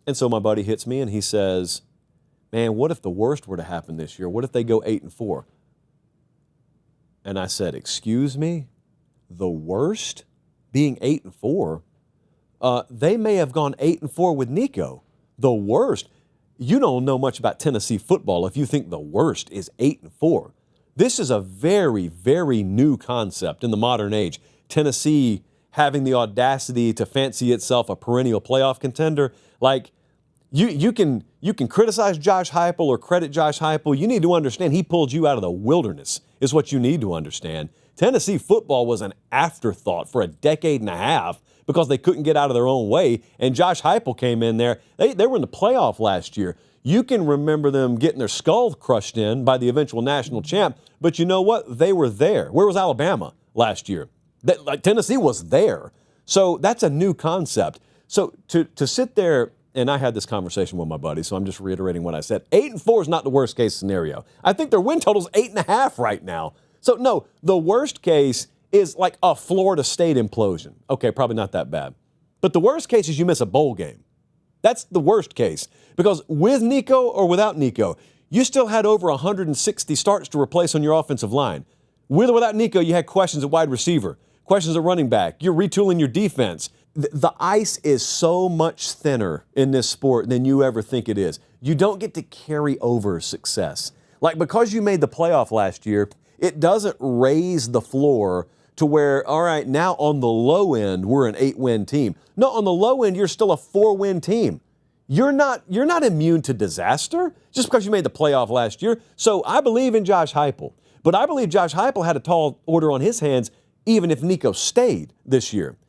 And so my buddy hits me and he says, man, what if the worst were to happen this year? What if they go 8-4? And I said, excuse me? The worst? Being 8-4? They may have gone 8-4 with Nico. The worst? You don't know much about Tennessee football if you think the worst is 8-4. This is a very, very new concept in the modern age. Tennessee having the audacity to fancy itself a perennial playoff contender. Like, you can criticize Josh Heupel or credit Josh Heupel. You need to understand he pulled you out of the wilderness is what you need to understand. Tennessee football was an afterthought for a decade and a half because they couldn't get out of their own way. And Josh Heupel came in there. They were in the playoff last year. You can remember them getting their skull crushed in by the eventual national champ. But you know what? They were there. Where was Alabama last year? Tennessee was there. So that's a new concept. So to sit there, and I had this conversation with my buddy, so I'm just reiterating what I said. 8-4 is not the worst case scenario. I think their win total is 8.5 right now. So no, the worst case is like a Florida State implosion. Okay, probably not that bad. But the worst case is you miss a bowl game. That's the worst case. Because with Nico or without Nico, you still had over 160 starts to replace on your offensive line. With or without Nico, you had questions at wide receiver, questions at running back. You're retooling your defense. The ice is so much thinner in this sport than you ever think it is. You don't get to carry over success. Like, because you made the playoff last year, it doesn't raise the floor to where, all right, now on the low end, we're an 8-win team. No, on the low end, you're still a 4-win team. You're not immune to disaster just because you made the playoff last year. So I believe in Josh Heupel. But I believe Josh Heupel had a tall order on his hands even if Nico stayed this year.